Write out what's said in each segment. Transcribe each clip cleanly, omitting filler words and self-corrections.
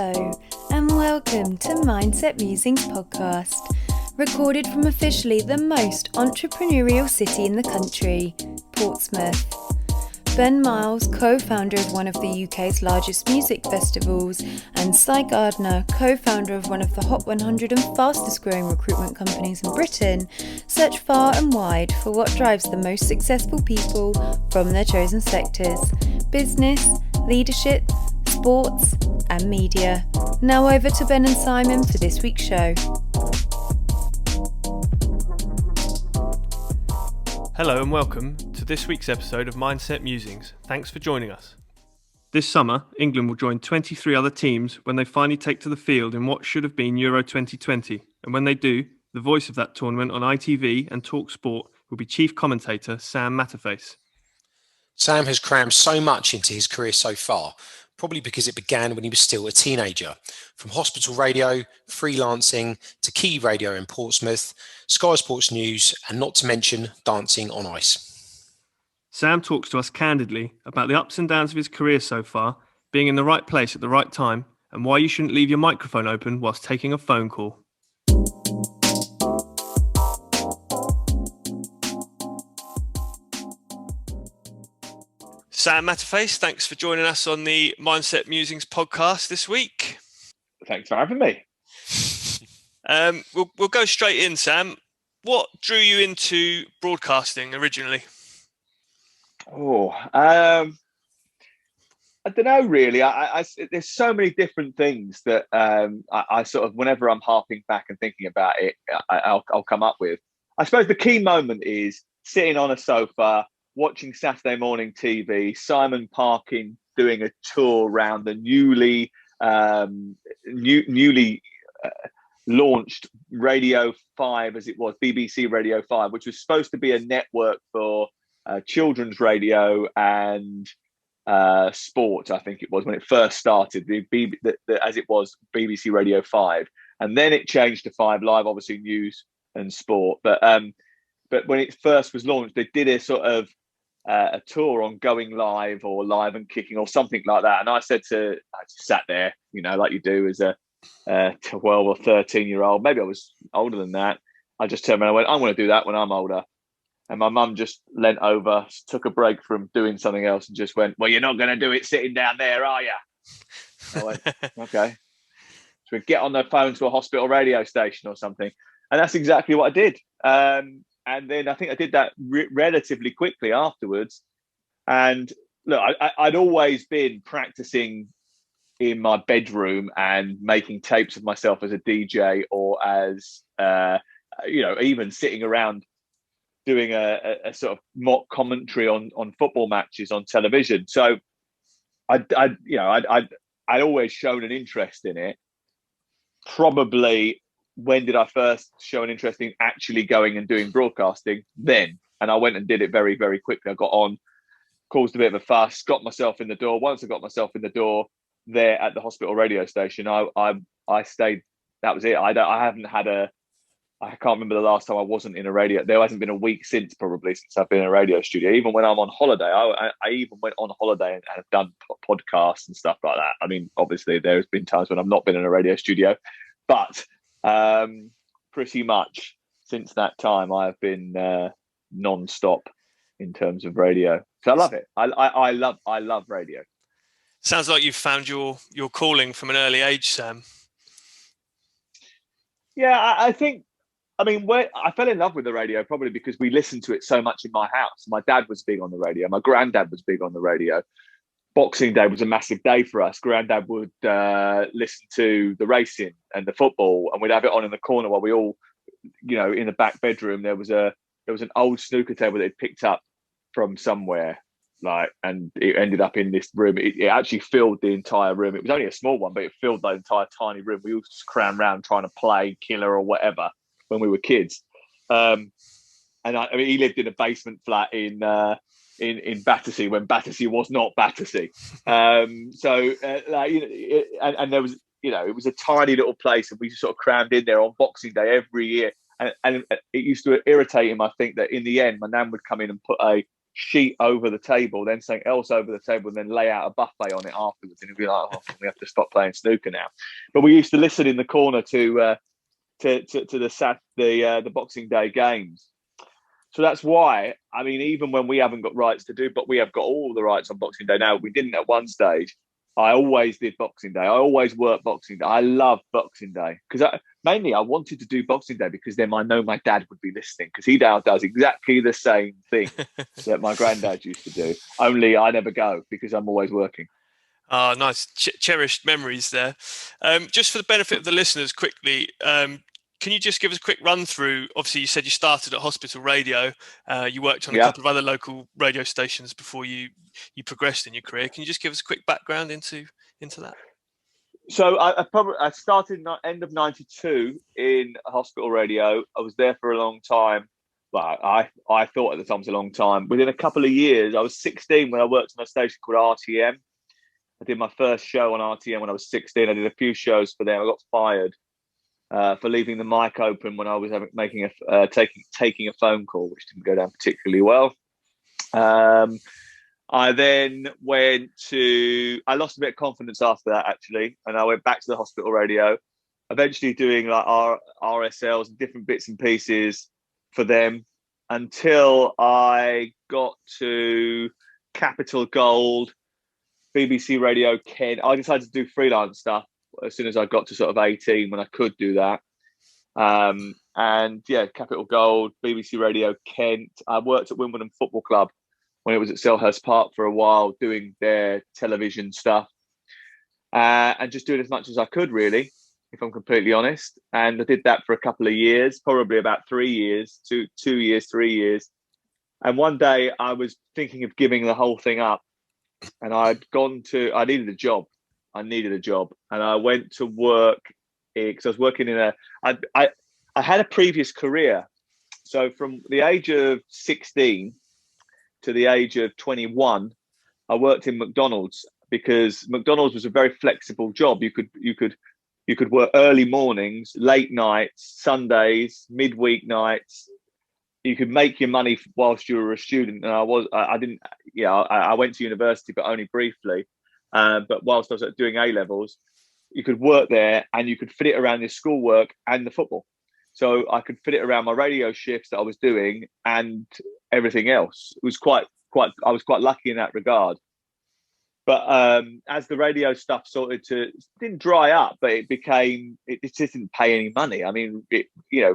Hello, and welcome to Mindset Musings podcast, recorded from officially the most entrepreneurial city in the country, Portsmouth. Ben Miles, co-founder of one of the UK's largest music festivals, and Cy Gardner, co-founder of one of the Hot 100 and fastest growing recruitment companies in Britain, search far and wide for what drives the most successful people from their chosen sectors: business, leadership, sports and media. Now over to Ben and Simon for this week's show. Hello and welcome to this week's episode of Mindset Musings. Thanks for joining us. This summer, England will join 23 other teams when they finally take to the field in what should have been Euro 2020. And when they do, the voice of that tournament on ITV and Talksport will be chief commentator Sam Matterface. Sam has crammed so much into his career so far, probably because it began when he was still a teenager. From hospital radio, freelancing, to key radio in Portsmouth, Sky Sports News, and not to mention dancing on ice. Sam talks to us candidly about the ups and downs of his career so far, being in the right place at the right time, and why you shouldn't leave your microphone open whilst taking a phone call. Sam Matterface, thanks for joining us on the Mindset Musings podcast this week. Thanks for having me. We'll go straight in, Sam. What drew you into broadcasting originally? I don't know, really. There's so many different things that I sort of, whenever I'm harping back and thinking about it, I'll come up with. I suppose the key moment is sitting on a sofa, watching Saturday morning TV, Simon Parkin doing a tour around the newly launched Radio 5, as it was, BBC Radio 5, which was supposed to be a network for children's radio and sport, I think it was, when it first started, as it was BBC Radio 5. And then it changed to 5 Live, obviously news and sport. But when it first was launched, they did a sort of a tour on going live or live and kicking or something like that. And I just sat there, like you do as a 12 or 13-year-old. Maybe I was older than that. I just turned around and went, I'm going to do that when I'm older. And my mum just leant over, took a break from doing something else and just went, well, you're not going to do it sitting down there, are you? I went, okay. So we get on the phone to a hospital radio station or something. And that's exactly what I did. And then I think I did that relatively quickly afterwards. And look, I'd always been practicing in my bedroom and making tapes of myself as a DJ or as, even sitting around doing a sort of mock commentary on football matches on television. So I'd always shown an interest in it. Probably, when did I first show an interest in actually going and doing broadcasting? Then. And I went and did it very, very quickly. I got on, caused a bit of a fuss, got myself in the door. Once I got myself in the door there at the hospital radio station, I stayed. That was it. I can't remember the last time I wasn't in a radio. There hasn't been a week since I've been in a radio studio. Even when I'm on holiday, I even went on holiday and have done podcasts and stuff like that. I mean, obviously there's been times when I've not been in a radio studio, but pretty much since that time I've been non-stop in terms of radio. So I love it. I love radio. Sounds like you've found your calling from an early age, Sam. Yeah, I think. I mean, I fell in love with the radio probably because we listened to it so much in my house. My dad was big on the radio. My granddad was big on the radio. Boxing Day was a massive day for us. Granddad would listen to the racing and the football, and we'd have it on in the corner while we all, in the back bedroom. There was an old snooker table that he'd picked up from somewhere, and it ended up in this room. It actually filled the entire room. It was only a small one, but it filled the entire tiny room. We all just crammed around trying to play killer or whatever when we were kids. And he lived in a basement flat in Battersea when Battersea was not Battersea. And there was, it was a tiny little place, and we sort of crammed in there on Boxing Day every year. And it used to irritate him, I think, that in the end, my nan would come in and put a sheet over the table, then something else over the table, and then lay out a buffet on it afterwards. And it'd be like, oh, we have to stop playing snooker now. But we used to listen in the corner to the Boxing Day games. So that's why, I mean, even when we haven't got rights to do, but we have got all the rights on Boxing Day now. We didn't at one stage. I always did Boxing Day. I always worked Boxing Day. I love Boxing Day because mainly I wanted to do Boxing Day because then I know my dad would be listening, because he now does exactly the same thing that my granddad used to do. Only I never go because I'm always working. Ah, nice. Cherished memories there. Just for the benefit of the listeners, quickly, can you just give us a quick run through? Obviously, you said you started at Hospital Radio. You worked on a couple of other local radio stations before you progressed in your career. Can you just give us a quick background into that? So I started end of '92 in Hospital Radio. I was there for a long time. Well, I thought at the time it was a long time. Within a couple of years, I was 16 when I worked on a station called RTM. I did my first show on RTM when I was 16. I did a few shows for them. I got fired for leaving the mic open when I was taking a phone call, which didn't go down particularly well. I then I lost a bit of confidence after that, actually, and I went back to the Hospital Radio, eventually doing like RSLs and different bits and pieces for them until I got to Capital Gold, BBC Radio Kent. I decided to do freelance stuff as soon as I got to sort of 18, when I could do that. And yeah, Capital Gold, BBC Radio Kent. I worked at Wimbledon Football Club when it was at Selhurst Park for a while, doing their television stuff, and just doing as much as I could, really, if I'm completely honest. And I did that for a couple of years, probably about 3 years, 2 years, 3 years. And one day I was thinking of giving the whole thing up, and I needed a job. And I went to work because I was working I had a previous career. So from the age of 16 to the age of 21, I worked in McDonald's, because McDonald's was a very flexible job. You could work early mornings, late nights, Sundays, midweek nights. You could make your money whilst you were a student. And I went to university, but only briefly. But whilst I was doing A-levels, you could work there and you could fit it around your schoolwork and the football. So I could fit it around my radio shifts that I was doing and everything else. It was I was quite lucky in that regard. But as the radio stuff didn't dry up, but it just didn't pay any money. I mean,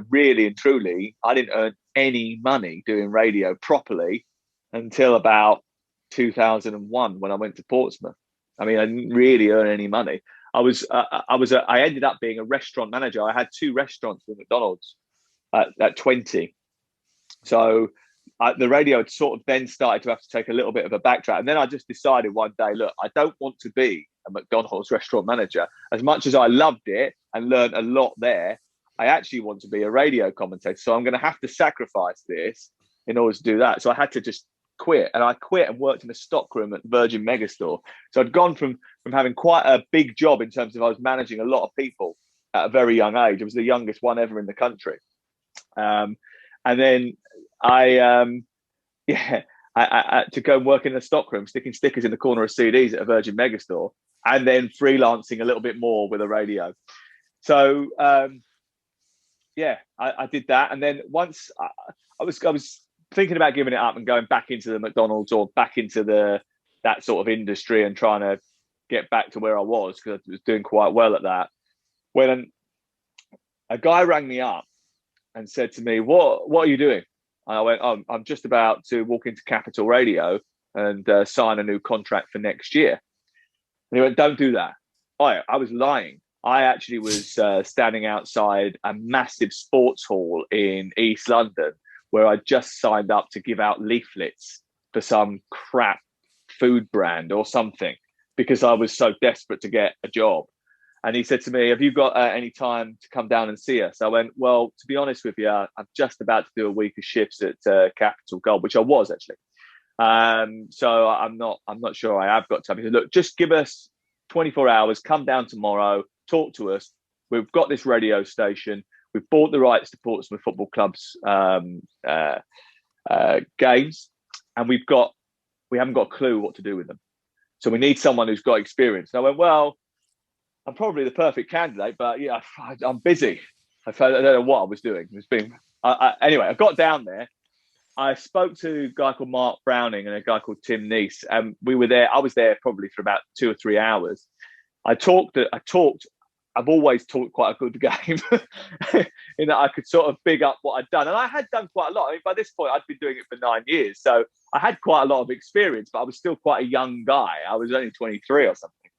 really and truly, I didn't earn any money doing radio properly until about 2001, when I went to Portsmouth. I mean, I didn't really earn any money. I ended up being a restaurant manager. I had 2 restaurants with McDonald's at 20. So the radio had sort of then started to have to take a little bit of a backtrack. And then I just decided one day, look, I don't want to be a McDonald's restaurant manager. As much as I loved it and learned a lot there, I actually want to be a radio commentator. So I'm going to have to sacrifice this in order to do that. So I had to just quit. And I quit and worked in a stockroom at Virgin Megastore. So I'd gone from having quite a big job in terms of I was managing a lot of people at a very young age. I was the youngest one ever in the country. And then I to go and work in a stockroom, sticking stickers in the corner of CDs at a Virgin Megastore, and then freelancing a little bit more with a radio. So I did that. And then once I was thinking about giving it up and going back into the McDonald's or back into that sort of industry and trying to get back to where I was, because I was doing quite well at that, when a guy rang me up and said to me, what are you doing? And I went, I'm just about to walk into Capital Radio and sign a new contract for next year. And he went, don't do that. I was lying. I actually was standing outside a massive sports hall in East London, where I just signed up to give out leaflets for some crap food brand or something, because I was so desperate to get a job. And he said to me, have you got any time to come down and see us? I went, well, to be honest with you, I'm just about to do a week of shifts at Capital Gold, which I was actually. So I'm not sure I have got time. He said, look, just give us 24 hours, come down tomorrow, talk to us. We've got this radio station. We've bought the rights to Portsmouth Football Club's games. and we haven't got a clue what to do with them. So we need someone who's got experience. And I went, well, I'm probably the perfect candidate, but yeah, I'm busy. I don't know what I was doing. Anyway, I got down there. I spoke to a guy called Mark Browning and a guy called Tim Neese, and we were there. I was there probably for about 2 or 3 hours. I talked. I've always talked quite a good game in that I could sort of big up what I'd done. And I had done quite a lot. I mean, by this point, I'd been doing it for 9 years. So I had quite a lot of experience, but I was still quite a young guy. I was only 23 or something.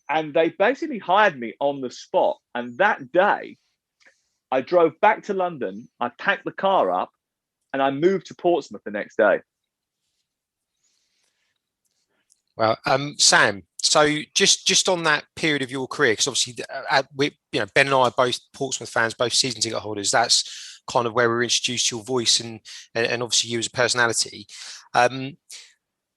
And they basically hired me on the spot. And that day, I drove back to London. I packed the car up and I moved to Portsmouth the next day. Well, Sam, so just on that period of your career, because obviously, Ben and I are both Portsmouth fans, both season ticket holders. That's kind of where we were introduced to your voice and obviously you as a personality.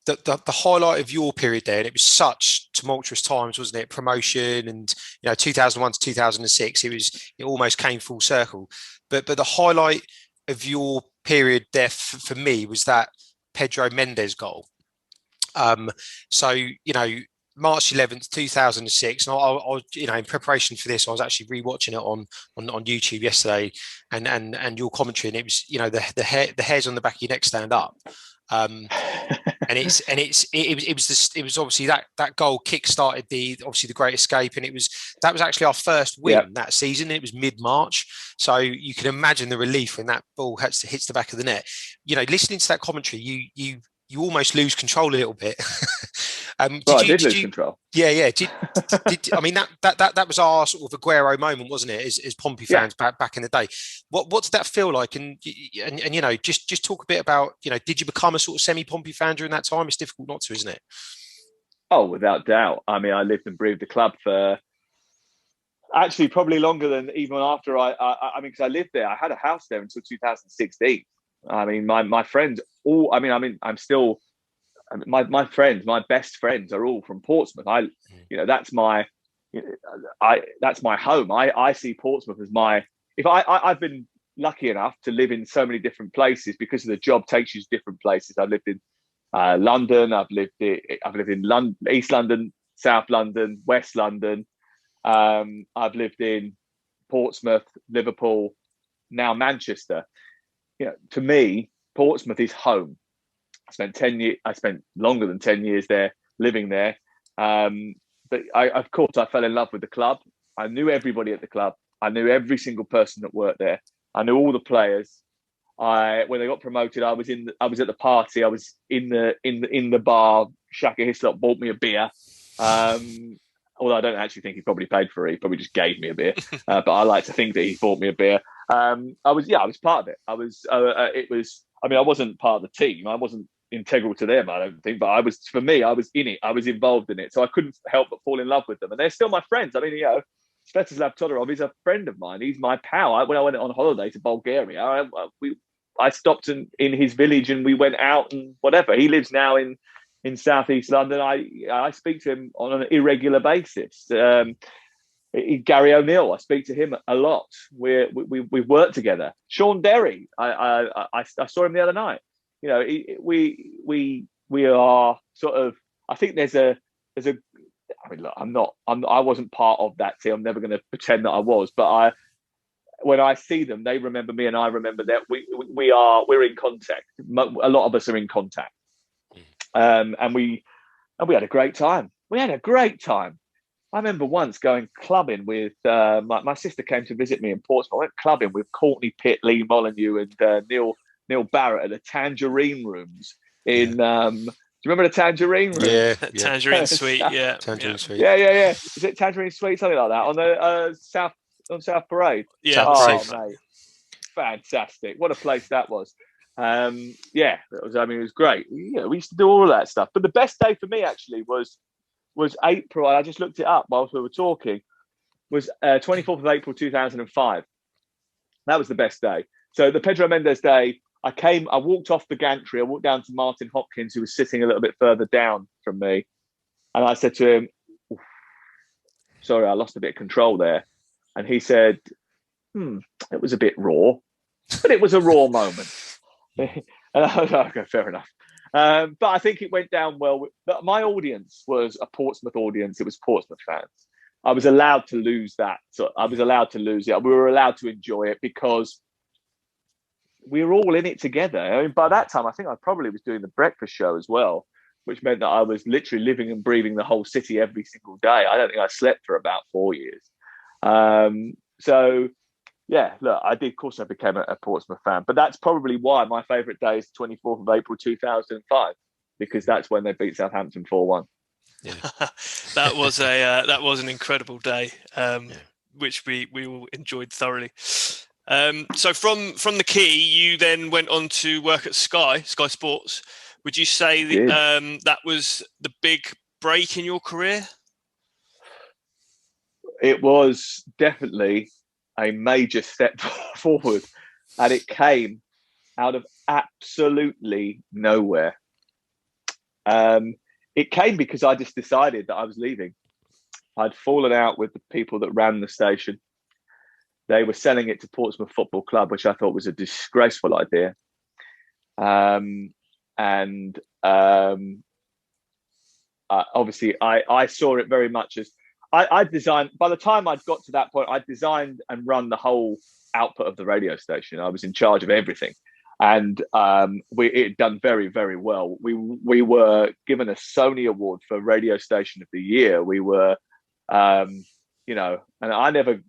The highlight of your period there, and it was such tumultuous times, wasn't it? Promotion and 2001 to 2006, it almost came full circle. But the highlight of your period there for me was that Pedro Mendes goal. So March 11th, 2006, and I in preparation for this, I was actually rewatching it on YouTube yesterday, and your commentary, and it was the hairs on the back of your neck stand up. And it was obviously that goal kick-started the Great Escape, and that was actually our first win that season. It was mid-March, so you can imagine the relief when that ball hits the back of the net. Listening to that commentary, you almost lose control a little bit. I did lose control. Yeah. Did I mean that was our sort of Aguero moment, wasn't it? As Pompey fans back in the day. What did that feel like? And just talk a bit about did you become a sort of semi-Pompey fan during that time? It's difficult not to, isn't it? Oh, without doubt. I mean, I lived and breathed the club for actually probably longer than even after I mean, because I lived there. I had a house there until 2016. I mean, my friends all. I mean, I'm still. My friends, my best friends, are all from Portsmouth. That's my home. I see Portsmouth as my. I've been lucky enough to live in so many different places because of the job takes you to different places. I've lived in London. I've lived in London, East London, South London, West London. I've lived in Portsmouth, Liverpool, now Manchester. To me, Portsmouth is home. I spent longer than 10 years there, living there. But of course, I fell in love with the club. I knew everybody at the club. I knew every single person that worked there. I knew all the players. When they got promoted, I was at the party. I was in the bar. Shaka Hislop bought me a beer. Although I don't actually think he probably paid for it. He probably just gave me a beer. But I like to think that he bought me a beer. I was part of it. I wasn't part of the team. I wasn't integral to them, I don't think. But I was in it. I was involved in it. So I couldn't help but fall in love with them. And they're still my friends. I mean, Svetoslav Todorov is a friend of mine. He's my pal. When I went on holiday to Bulgaria, I stopped in his village and we went out and whatever. He lives now in southeast London. I speak to him on an irregular basis. Gary O'Neill, I speak to him a lot. We've worked together. Sean Derry, I saw him the other night. We are sort of. I think there's a. I mean, look, I wasn't part of that team. I'm never going to pretend that I was. But when I see them, they remember me, and I remember that we're in contact. A lot of us are in contact, and we had a great time. I remember once going clubbing with my sister came to visit me in Portsmouth. I went clubbing with Courtney Pitt, Lee Molyneux, and Neil Barrett at the Tangerine Rooms in. Do you remember the Tangerine Room? Yeah. Tangerine Suite. Yeah, Tangerine Suite. Yeah. Is it Tangerine Suite, something like that, on the South Parade? Yeah. Mate, fantastic! What a place that was. It was great. We used to do all of that stuff. But the best day for me actually was April. I just looked it up whilst we were talking. Was 24th of April 2005. That was the best day. So the Pedro Mendes day. I walked off the gantry. I walked down to Martin Hopkins, who was sitting a little bit further down from me. And I said to him, sorry, I lost a bit of control there. And he said, it was a bit raw, but it was a raw moment. And I was like, okay, fair enough. But I think it went down well. My audience was a Portsmouth audience. It was Portsmouth fans. I was allowed to lose that. So I was allowed to lose it. We were allowed to enjoy it because we were all in it together. I mean, by that time, I think I probably was doing the breakfast show as well, which meant that I was literally living and breathing the whole city every single day. I don't think I slept for about 4 years. So, yeah, look, of course I became a Portsmouth fan, but that's probably why my favourite day is 24th of April 2005, because that's when they beat Southampton 4-1. Yeah. That was an incredible day, which we all enjoyed thoroughly. So from the Key, you then went on to work at Sky Sports. Would you say that was the big break in your career? It was definitely a major step forward, and it came out of absolutely nowhere. It came because I just decided that I was leaving. I'd fallen out with the people that ran the station. They were selling it to Portsmouth Football Club, which I thought was a disgraceful idea. Obviously, I saw it very much as I designed. By the time I'd got to that point, I designed and run the whole output of the radio station. I was in charge of everything, and it had done very, very well. We were given a Sony Award for Radio Station of the Year. We were, and I never,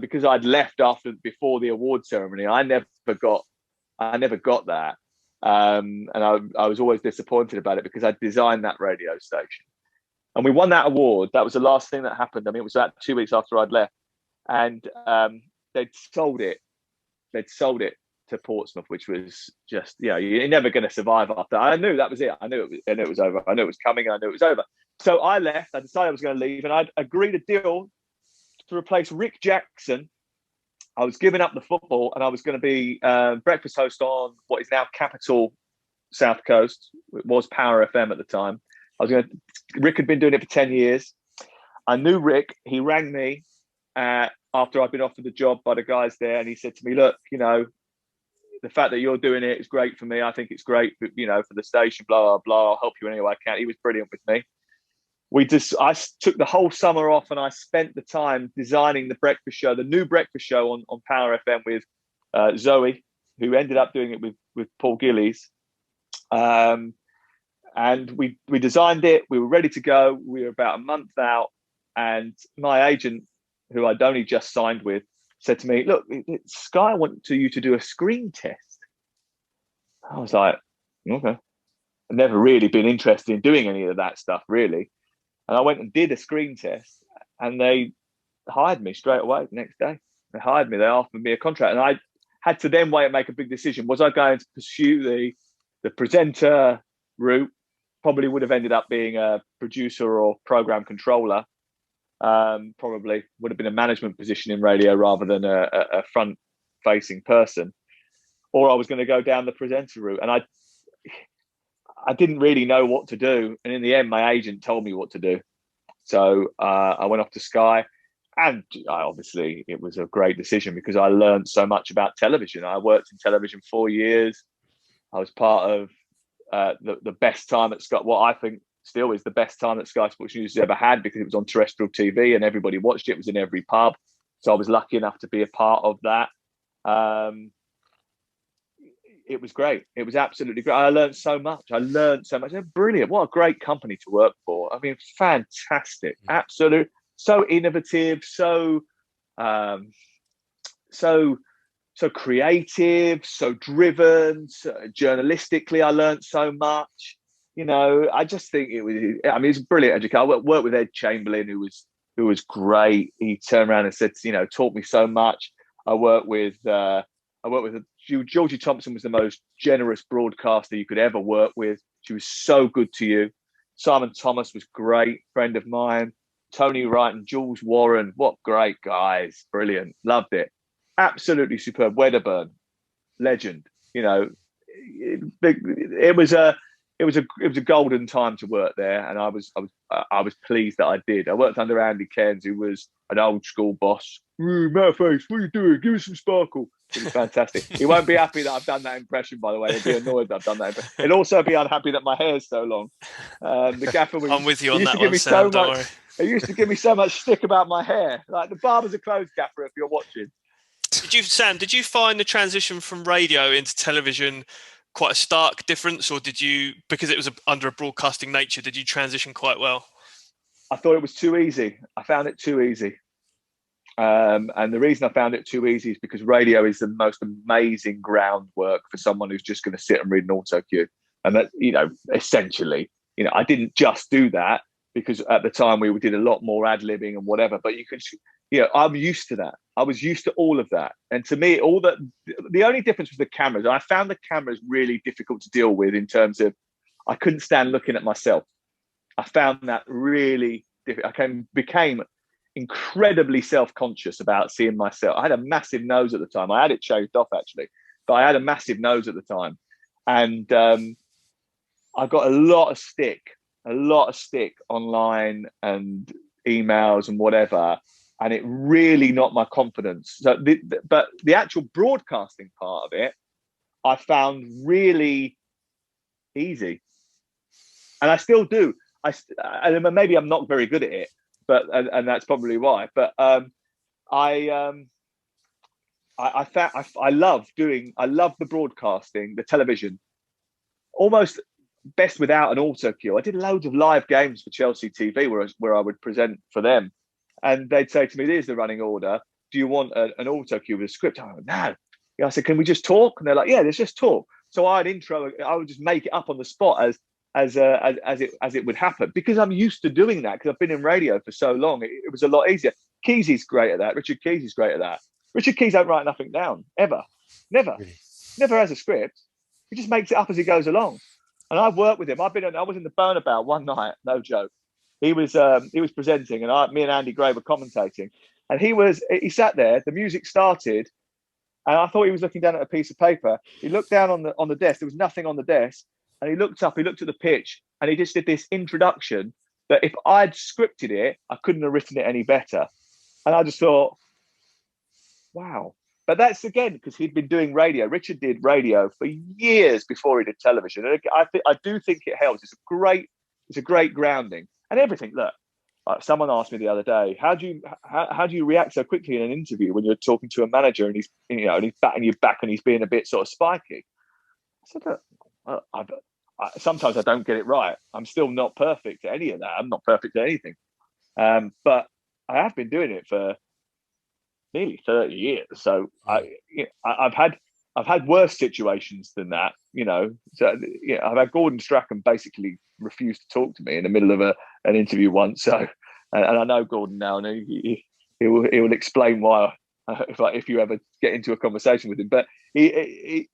because I'd left before the award ceremony, I never got that. And I was always disappointed about it because I designed that radio station, and we won that award. That was the last thing that happened. I mean, it was about 2 weeks after I'd left, and they'd sold it to Portsmouth, which was just, you're never going to survive after. I knew that was it. I knew it was over. I knew it was coming. I knew it was over. So I left. I decided I was going to leave, and I'd agreed a deal to replace Rick Jackson. I was giving up the football, and I was going to be breakfast host on what is now Capital South Coast. It was Power FM at the time. Rick had been doing it for 10 years. I knew Rick. He rang me after I'd been offered the job by the guys there, and he said to me, "Look, the fact that you're doing it is great for me. I think it's great, for the station. Blah blah blah. I'll help you any way I can." He was brilliant with me. I took the whole summer off, and I spent the time designing the breakfast show, the new breakfast show on Power FM with Zoe, who ended up doing it with Paul Gillies. And we designed it. We were ready to go. We were about a month out, and my agent, who I'd only just signed with, said to me, "Look, Sky want you to do a screen test." I was like, okay. I've never really been interested in doing any of that stuff, really. And I went and did a screen test, and they hired me straight away the next day. They hired me. They offered me a contract, and I had to then make a big decision. Was I going to pursue the presenter route? Probably would have ended up being a producer or program controller. Probably would have been a management position in radio rather than a front-facing person. Or I was going to go down the presenter route, and I didn't really know what to do. And in the end, my agent told me what to do. So I went off to Sky, and obviously it was a great decision because I learned so much about television. I worked in television 4 years. I was part of the best time at Sky, what I think still is the best time that Sky Sports News has ever had, because it was on terrestrial TV and everybody watched it. It was in every pub. So I was lucky enough to be a part of that. It was great. It was absolutely great. I learned so much. They're brilliant. What a great company to work for. I mean, fantastic. Absolute. So innovative. So creative. So driven. Journalistically, I learned so much. I just think it was. I mean, it's brilliant education. I worked with Ed Chamberlain, who was great. He turned around and said, taught me so much. I worked with Georgie Thompson. Was the most generous broadcaster you could ever work with. She was so good to you. Simon Thomas was great, friend of mine. Tony Wright and Jules Warren, what great guys. Brilliant. Loved it. Absolutely superb. Wedderburn, legend. It was a golden time to work there, and I was pleased that I did. I worked under Andy Cairns, who was an old school boss. Matterface, what are you doing? Give us some sparkle. It was fantastic. He won't be happy that I've done that impression, by the way. He'll be annoyed that I've done that impression. He'll also be unhappy that my hair's so long. The gaffer was. I'm with you on used that to give one, me Sam. so much. He used to give me so much stick about my hair. Like, the barbers are closed, gaffer, if you're watching. Did you find the transition from radio into television quite a stark difference, or did you, because it was under a broadcasting nature, did you transition quite well? I thought it was too easy. I found it too easy. And the reason I found it too easy is because radio is the most amazing groundwork for someone who's just going to sit and read an auto cue. And that, essentially, I didn't just do that, because at the time we did a lot more ad-libbing and whatever, but you could, I'm used to that. I was used to all of that. And to me, the only difference was the cameras. I found the cameras really difficult to deal with, in terms of, I couldn't stand looking at myself. I found that really difficult. I became incredibly self-conscious about seeing myself. I had a massive nose at the time. I had it shaved off, actually, but I had a massive nose at the time. And I got a lot of stick online and emails and whatever. And it really knocked my confidence. So, but the actual broadcasting part of it, I found really easy. And I still do. Maybe I'm not very good at it, but and that's probably why. But I love the broadcasting, the television, almost best without an auto cue. I did loads of live games for Chelsea TV where I would present for them, and they'd say to me, "Here's the running order. Do you want an auto cue with a script?" I went, "No." I said, "Can we just talk?" And they're like, "Yeah, let's just talk." So I would just make it up on the spot as it would happen, because I'm used to doing that, because I've been in radio for so long. It was a lot easier. Kesey's great at that. Richard Kesey's great at that. Richard Keys don't write nothing down, ever. Never. Really? Never has a script. He just makes it up as he goes along. And I've worked with him. I was in the Burnabout one night, no joke. He was presenting, and me and Andy Gray were commentating. And he sat there, the music started, and I thought he was looking down at a piece of paper. He looked down on the desk. There was nothing on the desk. And he looked up, he looked at the pitch, and he just did this introduction that, if I'd scripted it, I couldn't have written it any better. And I just thought, wow. But that's, again, because he'd been doing radio. Richard did radio for years before he did television. And I do think it helps. It's a great grounding. And everything, look, someone asked me the other day, how do you react so quickly in an interview when you're talking to a manager and he's batting you back and he's being a bit sort of spiky? I said, look, sometimes I don't get it right. I'm still not perfect at any of that. I'm not perfect at anything. But I have been doing it for nearly 30 years. So I've had worse situations than that, So I've had Gordon Strachan basically refuse to talk to me in the middle of an interview once. So, and I know Gordon now, and he will explain why if you ever get into a conversation with him. But he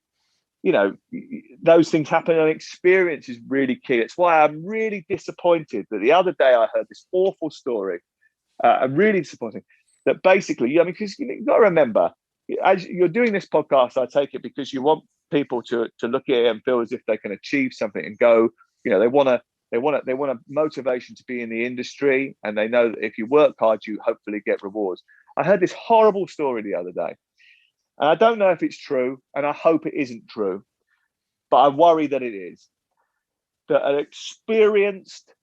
those things happen, and experience is really key. It's why I'm really disappointed that the other day I heard this awful story. I'm really disappointed that basically, because you've got to remember, as you're doing this podcast, I take it because you want people to look at it and feel as if they can achieve something and go, they want a motivation to be in the industry, and they know that if you work hard, you hopefully get rewards. I heard this horrible story the other day. And I don't know if it's true, and I hope it isn't true, but I worry that it is. That an experienced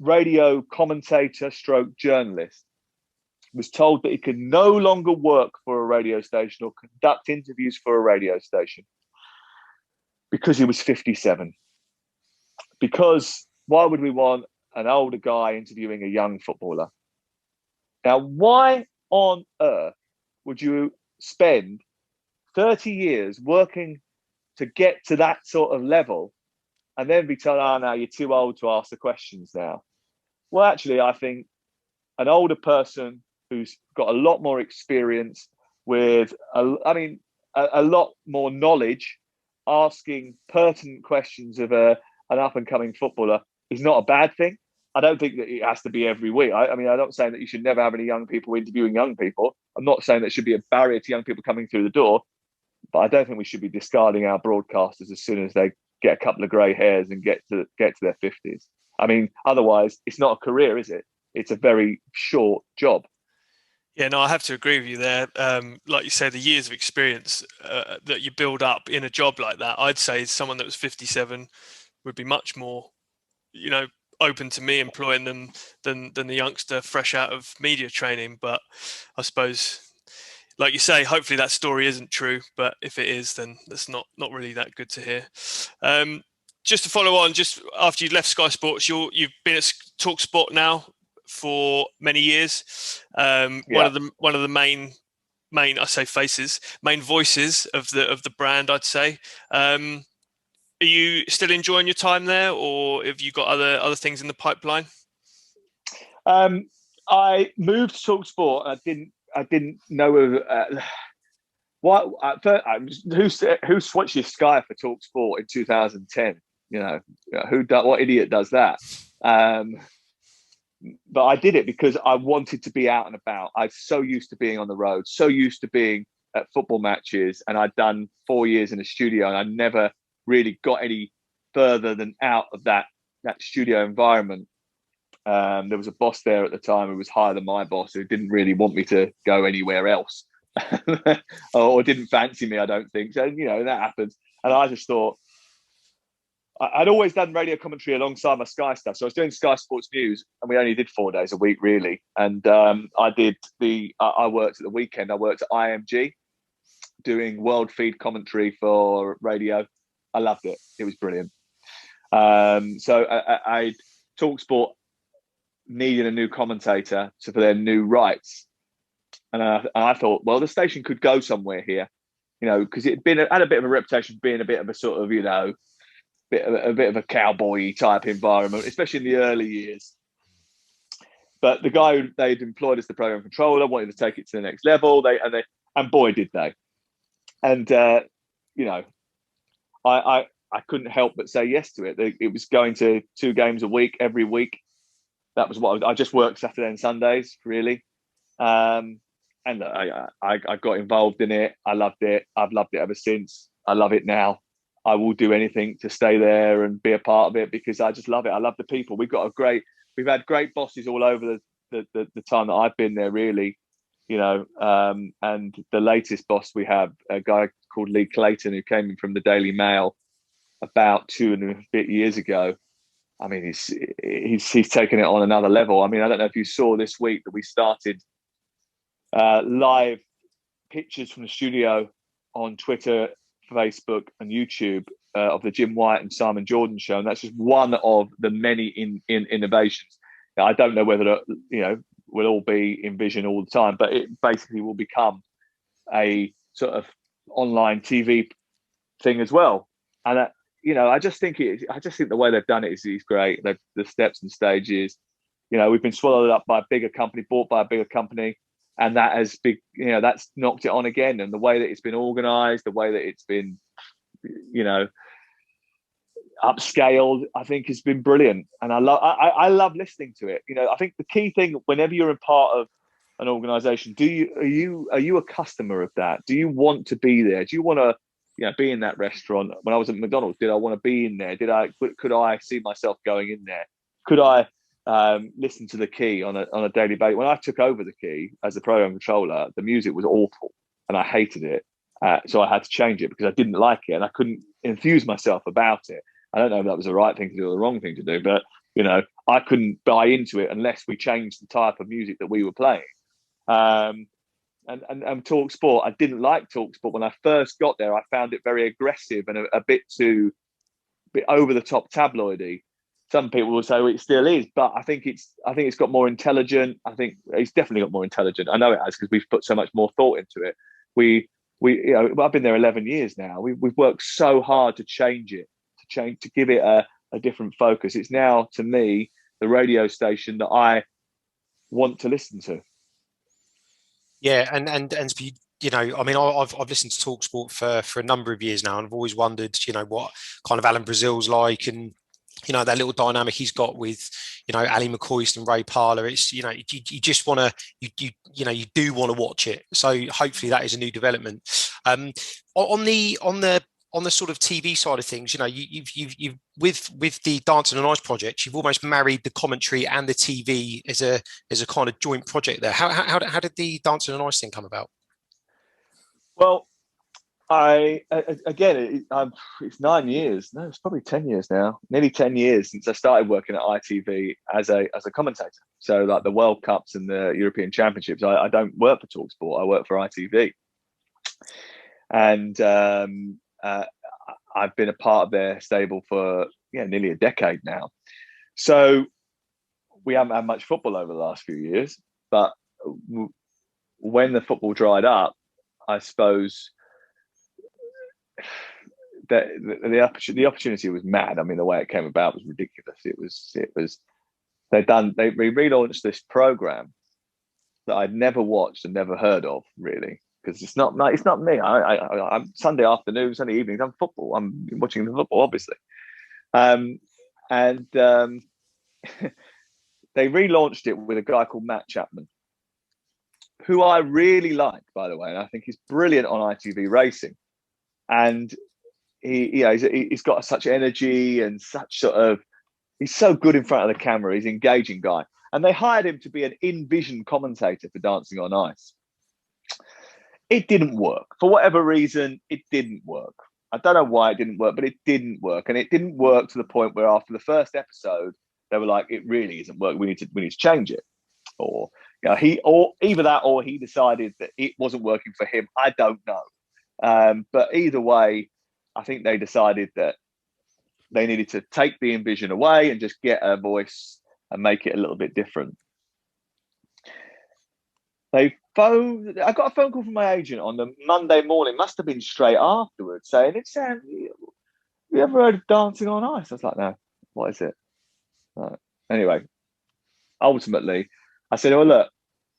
radio commentator / journalist was told that he could no longer work for a radio station or conduct interviews for a radio station because he was 57. Because why would we want an older guy interviewing a young footballer? Now, why on earth would you spend 30 years working to get to that sort of level and then be told, "Oh, no, you're too old to ask the questions now"? Well, actually, I think an older person who's got a lot more experience with, a lot more knowledge, asking pertinent questions of an up-and-coming footballer is not a bad thing. I don't think that it has to be every week. I'm not saying that you should never have any young people interviewing young people. I'm not saying there should be a barrier to young people coming through the door, but I don't think we should be discarding our broadcasters as soon as they get a couple of grey hairs and get to their 50s. Otherwise, it's not a career, is it? it's a very short job. Yeah, no, I have to agree with you there. Like you say, the years of experience that you build up in a job like that, I'd say someone that was 57 would be much more, open to me employing them than the youngster fresh out of media training. But I suppose, like you say, hopefully that story isn't true. But if it is, then that's not really that good to hear. Just to follow on, just after you left Sky Sports, you've been at Talksport now for many years. One of the main I say main voices of the brand, I'd say. Are you still enjoying your time there, or have you got other things in the pipeline? I moved to Talksport. I didn't know what who switched Sky for Talksport in 2010. What idiot does that? But I did it because I wanted to be out and about. I'm so used to being on the road, so used to being at football matches, and I'd done 4 years in a studio, and I never really got any further than out of that studio environment. There was a boss there at the time who was higher than my boss, who didn't really want me to go anywhere else or didn't fancy me, I don't think. So, that happens. And I just thought, I'd always done radio commentary alongside my Sky stuff. So I was doing Sky Sports News, and we only did 4 days a week, really. And I worked at the weekend. I worked at IMG doing world feed commentary for radio. I loved it. It was brilliant. So I Talksport needed a new commentator for their new rights. And I thought, well, the station could go somewhere here, because it had a bit of a reputation for being a bit of a sort of, a bit of a cowboy type environment, especially in the early years. But the guy who they'd employed as the program controller wanted to take it to the next level. And boy, did they. And, I couldn't help but say yes to it. It was going to 2 games a week, every week. That was what I just worked Saturday and Sundays, really. And I got involved in it. I loved it. I've loved it ever since. I love it now. I will do anything to stay there and be a part of it because I just love it. I love the people. We've had great bosses all over the time that I've been there, really. And the latest boss we have, a guy called Lee Clayton, who came in from the Daily Mail about 2 and a bit years ago. I mean, he's taken it on another level. I mean, I don't know if you saw this week that we started live pictures from the studio on Twitter, Facebook and YouTube of the Jim White and Simon Jordan show. And that's just one of the many innovations. Now, I don't know whether, will all be in vision all the time, but it basically will become a sort of online TV thing as well. And, I just think the way they've done it is great. The steps and stages, we've been swallowed up by a bigger company, bought by a bigger company. And that has been, that's knocked it on again. And the way that it's been organised, the way that it's been, upscaled, I think has been brilliant. And I love listening to it. I think the key thing, whenever you're a part of an organisation, are you a customer of that? Do you want to be there? Do you want to, be in that restaurant? When I was at McDonald's, did I want to be in there? Could I see myself going in there? Could I listen to the Key on a daily basis? When I took over the Key as the program controller, the music was awful and I hated it. So I had to change it because I didn't like it and I couldn't enthuse myself about it. I don't know if that was the right thing to do or the wrong thing to do, but I couldn't buy into it unless we changed the type of music that we were playing. And Talksport, I didn't like Talksport when I first got there. I found it very aggressive and a bit over the top tabloidy. Some people will say it still is, but I think it's got more intelligent. I think it's definitely got more intelligent. I know it has because we've put so much more thought into it. I've been there 11 years now. We've worked so hard to change it, to give it a different focus. It's now, to me, the radio station that I want to listen to. Yeah, and I mean, I've listened to Talksport for a number of years now, and I've always wondered, what kind of Alan Brazil's like, and that little dynamic he's got with, Ali McCoist and Ray Parlour. It's, you just want to, you do want to watch it. So hopefully that is a new development. On the on the sort of TV side of things, you've with the Dancing on Ice project, you've almost married the commentary and the TV as a kind of joint project there. How did the Dancing on Ice thing come about? Well, it's 9 years. No, it's probably 10 years now. Nearly 10 years since I started working at ITV as a commentator. So like the World Cups and the European Championships, I don't work for Talksport. I work for ITV, and I've been a part of their stable for nearly a decade now. So we haven't had much football over the last few years, but when the football dried up, I suppose that the opportunity was mad. I mean, the way it came about was ridiculous. It was they relaunched this program that I'd never watched and never heard of, really, because it's not me. I'm Sunday afternoons, Sunday evenings. I'm football. I'm watching the football, obviously, and they relaunched it with a guy called Matt Chapman, who I really like, by the way, and I think he's brilliant on ITV Racing. And he's got such energy and such he's so good in front of the camera. He's an engaging guy. And they hired him to be an in-vision commentator for Dancing on Ice. It didn't work. For whatever reason, it didn't work. I don't know why it didn't work, but it didn't work. And it didn't work to the point where after the first episode, they were like, it really isn't working. We need to change it. Or either that or he decided that it wasn't working for him. I don't know. But either way, I think they decided that they needed to take the envision away and just get a voice and make it a little bit different. I got a phone call from my agent on the Monday morning, must have been straight afterwards, saying, "It's Sam, you ever heard of Dancing on Ice?" I was like, "No, what is it?" Anyway, ultimately, I said, "Well, look,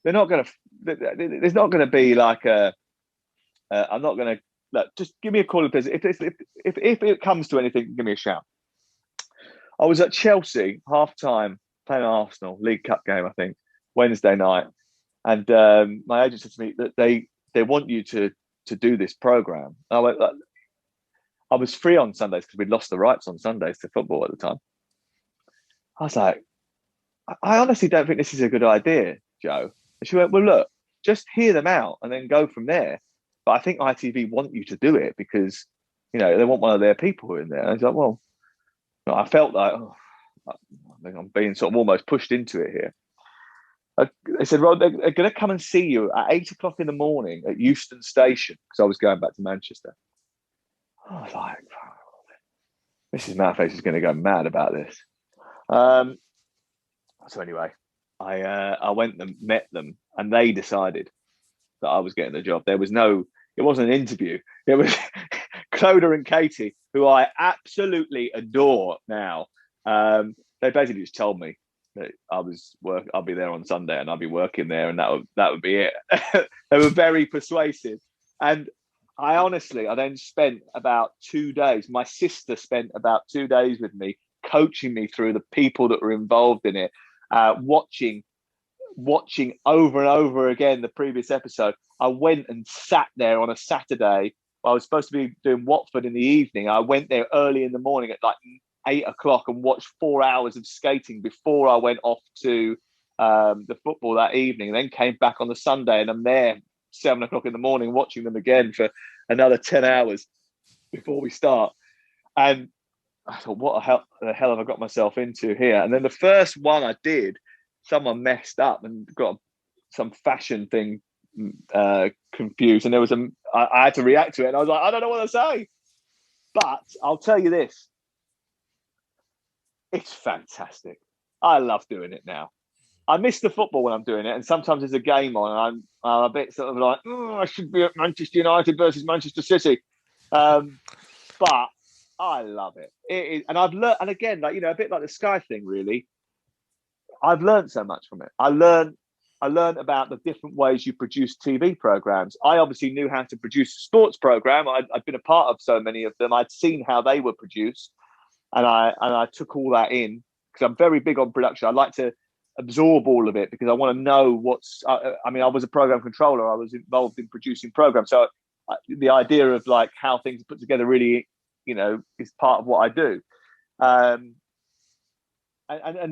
there's not going to be like I'm not going to look. Just give me a call if it comes to anything. Give me a shout." I was at Chelsea half time playing Arsenal League Cup game, I think, Wednesday night, and my agent said to me that they want you to do this program. I went, I was free on Sundays because we'd lost the rights on Sundays to football at the time. I was like, I honestly don't think this is a good idea, Joe. And she went, "Well, look, just hear them out and then go from there. But I think ITV want you to do it because, they want one of their people in there." And I was like, well, I felt like, I think I'm being sort of almost pushed into it here. They said, "Well, they're going to come and see you at 8 o'clock in the morning at Euston Station," because I was going back to Manchester. I was like, Mrs. Matterface is going to go mad about this. So anyway, I went and met them, and they decided that I was getting the job. It wasn't an interview. It was Clodagh and Katie, who I absolutely adore now. They basically just told me that I'll be there on Sunday and I'll be working there, and that would be it. They were very persuasive. And I then spent about 2 days. My sister spent about 2 days with me, coaching me through the people that were involved in it, watching over and over again the previous episode. I went and sat there on a Saturday. I was supposed to be doing Watford in the evening. I went there early in the morning at like 8 o'clock and watched 4 hours of skating before I went off to the football that evening, and then came back on the Sunday, and I'm there 7 o'clock in the morning watching them again for another 10 hours before we start. And I thought, what the hell have I got myself into here? And then the first one I did, someone messed up and got some fashion thing confused, and I had to react to it, and I was like, I don't know what to say. But I'll tell you this, it's fantastic. I love doing it now. I miss the football when I'm doing it, and sometimes there's a game on, and I'm a bit sort of like, I should be at Manchester United versus Manchester City, but I love it. It is, and I've learned, and again, like a bit like the Sky thing, really. I've learned so much from it. I learned about the different ways you produce TV programs. I obviously knew how to produce a sports program. I'd been a part of so many of them. I'd seen how they were produced, and I took all that in because I'm very big on production. I like to absorb all of it because I want to know I was a program controller. I was involved in producing programs, so the idea of like how things are put together really, is part of what I do. And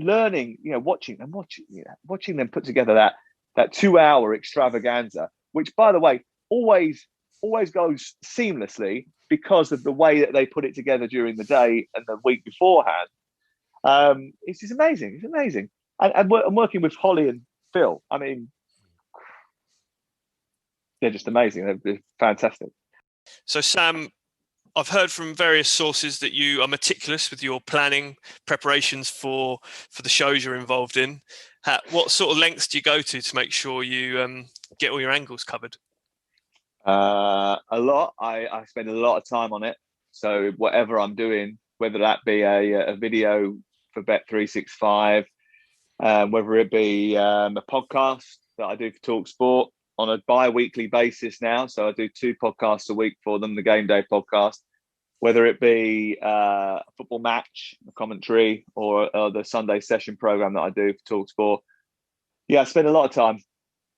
learning, watching them put together that 2-hour extravaganza, which, by the way, always goes seamlessly because of the way that they put it together during the day and the week beforehand. It's just amazing. It's amazing. And I'm working with Holly and Phil. I mean, they're just amazing. They're fantastic. So, Sam, I've heard from various sources that you are meticulous with your planning preparations for the shows you're involved in. What sort of lengths do you go to make sure you get all your angles covered? A lot. I spend a lot of time on it. So whatever I'm doing, whether that be a video for Bet365, whether it be a podcast that I do for Talksport on a bi-weekly basis now. So I do 2 podcasts a week for them, the Game Day podcast, whether it be a football match, a commentary, or the Sunday session program that I do for Talksport. Yeah, I spend a lot of time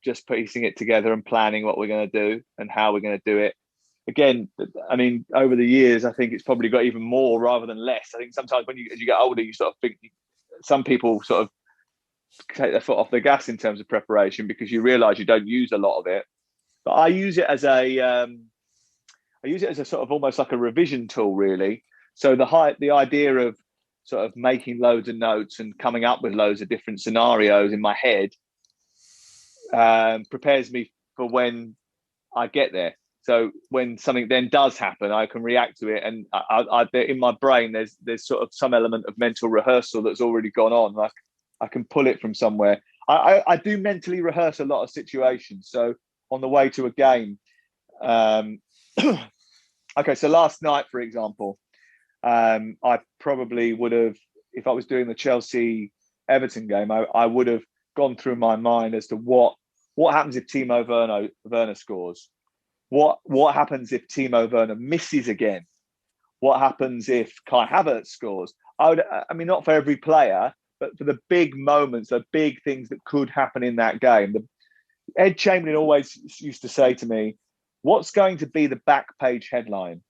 just piecing it together and planning what we're going to do and how we're going to do it. Again, I mean, over the years, I think it's probably got even more rather than less. I think sometimes as you get older, you sort of think some people sort of take their foot off the gas in terms of preparation because you realise you don't use a lot of it. But I use it as a sort of almost like a revision tool, really. So the idea of sort of making loads of notes and coming up with loads of different scenarios in my head prepares me for when I get there. So when something then does happen, I can react to it, and I in my brain there's sort of some element of mental rehearsal that's already gone on. Like I can pull it from somewhere. I do mentally rehearse a lot of situations. So on the way to a game, okay, so last night, for example, I probably would have, if I was doing the Chelsea Everton game, I would have gone through my mind as to what happens if Timo Werner scores. What happens if Timo Werner misses again? What happens if Kai Havertz scores? I mean, not for every player, but for the big moments, the big things that could happen in that game. Ed Chamberlain always used to say to me, what's going to be the back page headline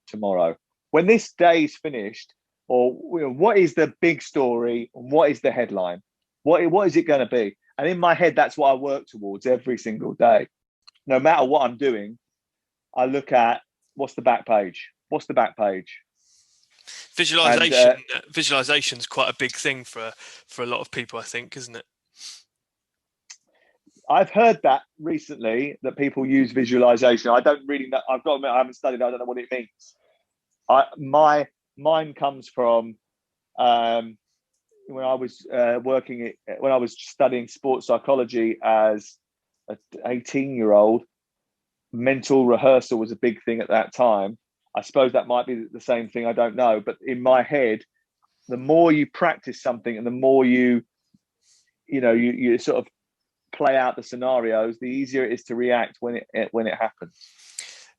tomorrow? When this day's finished, or what is the big story? And what is the headline? What is it going to be? And in my head, that's what I work towards every single day. No matter what I'm doing, I look at what's the back page? What's the back page? Visualization is quite a big thing for a lot of people, I think, isn't it? I've heard that recently, that people use visualization. I don't really know. I've got to admit, I haven't studied. I don't know what it means. Mine comes from when I was when I was studying sports psychology as an 18-year-old. Mental rehearsal was a big thing at that time. I suppose that might be the same thing. I don't know. But in my head, the more you practice something and the more you sort of play out the scenarios, the easier it is to react when it happens.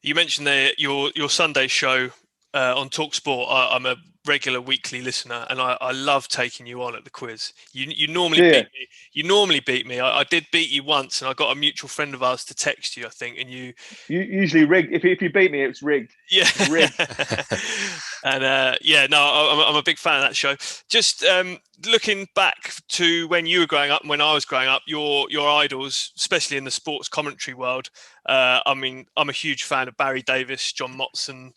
You mentioned your Sunday show on Talksport. I'm a regular weekly listener, and I love taking you on at the quiz. You normally beat me. You normally beat me. I did beat you once, and I got a mutual friend of ours to text you, I think, and you usually rigged. If you beat me, it's rigged. Yeah, it's rigged. And I'm a big fan of that show. Just looking back to when you were growing up and when I was growing up, your idols, especially in the sports commentary world. I mean, I'm a huge fan of Barry Davis, John Motson,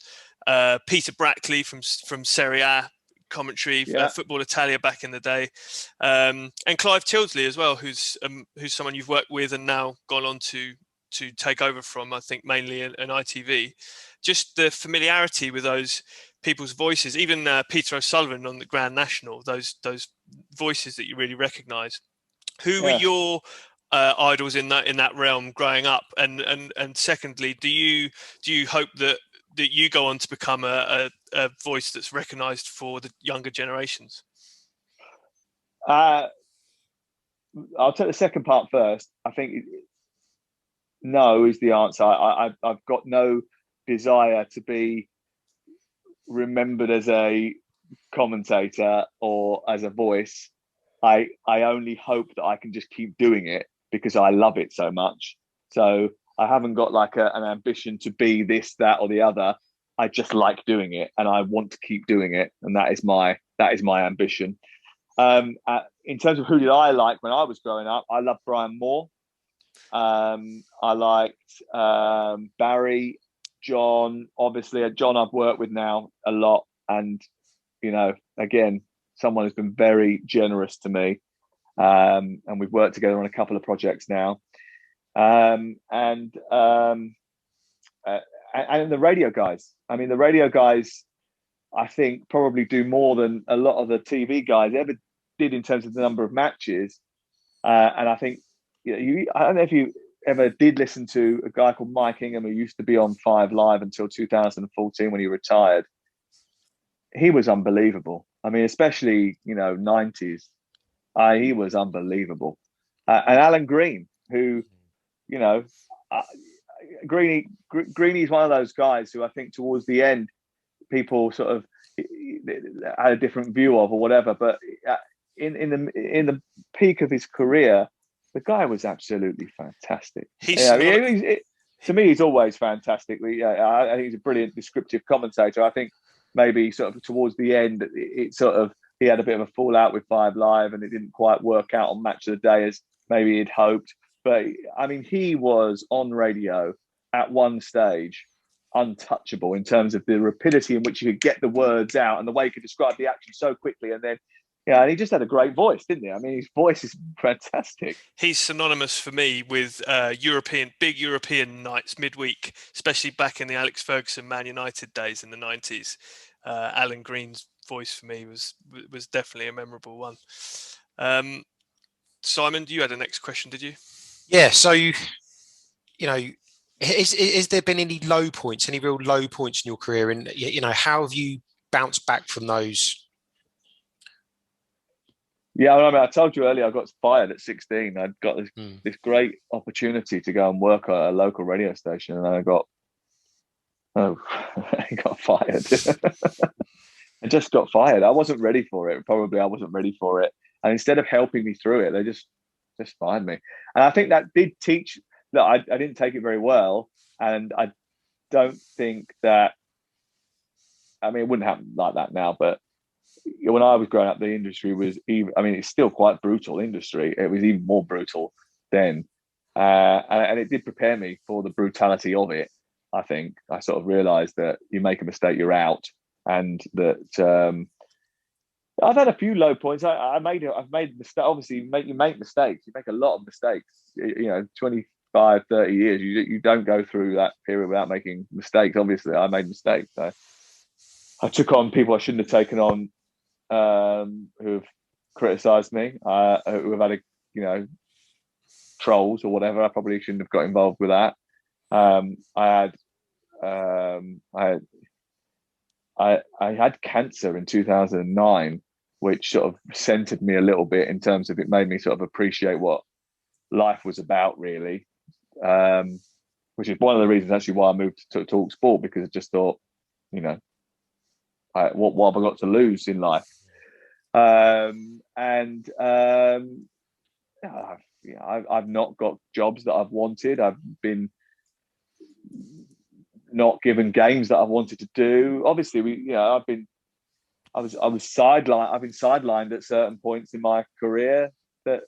Peter Brackley from Serie A commentary, Football Italia back in the day, and Clive Tildesley as well, who's someone you've worked with and now gone on to take over from, I think, mainly an ITV. Just the familiarity with those people's voices, even Peter O'Sullivan on the Grand National, those voices that you really recognise. Who were your idols in that realm growing up? And secondly, do you hope that you go on to become a voice that's recognised for the younger generations? I'll take the second part first. I think no is the answer. I've got no desire to be remembered as a commentator or as a voice. I only hope that I can just keep doing it because I love it so much. So I haven't got like an ambition to be this, that, or the other. I just like doing it, and I want to keep doing it, and that is my ambition. In terms of who did I like when I was growing up, I loved Brian Moore. I liked Barry, John. Obviously, John I've worked with now a lot, and again, someone who's been very generous to me, and we've worked together on a couple of projects now. And the radio guys. I mean, the radio guys, I think, probably do more than a lot of the TV guys ever did in terms of the number of matches. And I think, I don't know if you ever did listen to a guy called Mike Ingham, who used to be on 5 Live until 2014 when he retired. He was unbelievable. I mean, especially, 90s. He was unbelievable. And Alan Green, who, Greeny's one of those guys who I think towards the end people sort of had a different view of or whatever, but in the peak of his career, the guy was absolutely fantastic. To me, he's always fantastic. I think he's a brilliant descriptive commentator. I think maybe sort of towards the end, he had a bit of a fallout with 5 Live, and it didn't quite work out on Match of the Day as maybe he'd hoped. But I mean, he was on radio at one stage untouchable in terms of the rapidity in which he could get the words out and the way he could describe the action so quickly. And then, and he just had a great voice, didn't he? I mean, his voice is fantastic. He's synonymous for me with big European nights midweek, especially back in the Alex Ferguson Man United days in the 90s. Alan Green's voice for me was definitely a memorable one. Simon, you had a next question, did you? Yeah. So, is there been any low points, any real low points in your career? And, how have you bounced back from those? Yeah, I told you earlier, I got fired at 16. I'd got this great opportunity to go and work at a local radio station, and I got fired. I just got fired. I wasn't ready for it. Probably I wasn't ready for it. And instead of helping me through it, they just fired me. And I think that did teach that I didn't take it very well. And I don't think that, I mean, it wouldn't happen like that now, but when I was growing up, the industry was it's still quite brutal industry. It was even more brutal then. And it did prepare me for the brutality of it. I think I sort of realized that you make a mistake, you're out. And that I've had a few low points. I've made mistakes. Obviously, you make mistakes. You make a lot of mistakes. 25, 30 years, you don't go through that period without making mistakes. Obviously, I made mistakes. I took on people I shouldn't have taken on, who've criticised me, who have had trolls or whatever. I probably shouldn't have got involved with that. I had cancer in 2009, which sort of centered me a little bit in terms of it made me sort of appreciate what life was about, really. Which is one of the reasons actually why I moved to Talksport, because I just thought, what have I got to lose in life? I've not got jobs that I've wanted. I've been not given games that I've wanted to do. Obviously, I was sidelined. I've been sidelined at certain points in my career. That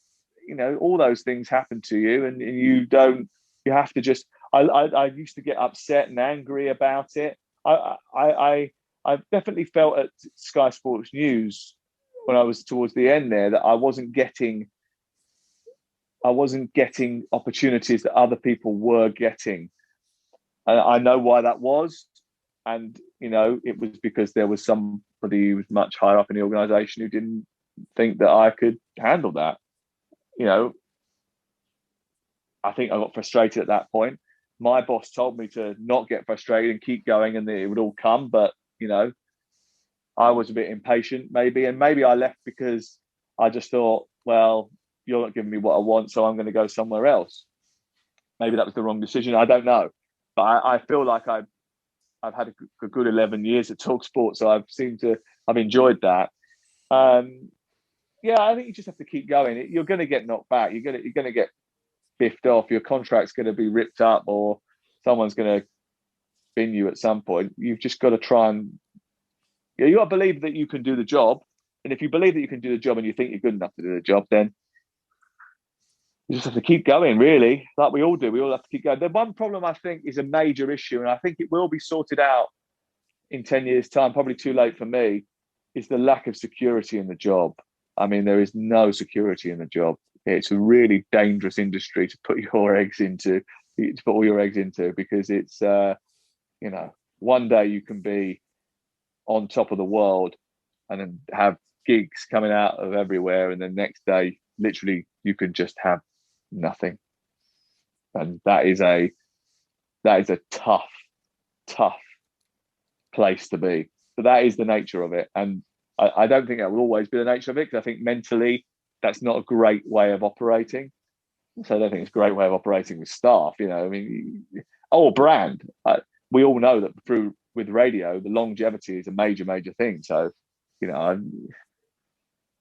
all those things happen to you, and you don't. You have to just. I used to get upset and angry about it. I definitely felt at Sky Sports News when I was towards the end there that I wasn't getting opportunities that other people were getting. I know why that was, and it was because there was somebody who was much higher up in the organisation who didn't think that I could handle that. I think I got frustrated at that point. My boss told me to not get frustrated and keep going, and it would all come. But I was a bit impatient, maybe, and maybe I left because I just thought, well, you're not giving me what I want, so I'm going to go somewhere else. Maybe that was the wrong decision. I don't know. But I feel like I've had a good 11 years at Talksport, so I've enjoyed that. I think you just have to keep going. You're going to get knocked back. You're going to get biffed off, your contract's going to be ripped up, or someone's going to bin you at some point. You've just got to try and you got to believe that you can do the job. And if you believe that you can do the job and you think you're good enough to do the job, then you just have to keep going, really, like we all do. We all have to keep going. The one problem I think is a major issue, and I think it will be sorted out in 10 years' time, probably too late for me, is the lack of security in the job. I mean, there is no security in the job. It's a really dangerous industry to put your eggs into, to put all your eggs into, because it's, one day you can be on top of the world and then have gigs coming out of everywhere, and the next day, literally, you can just have nothing. And that is a tough place to be. But that is the nature of it. And I don't think that will always be the nature of it, because I think mentally that's not a great way of operating. So I don't think it's a great way of operating with staff. Brand. We all know that with radio, the longevity is a major thing. So,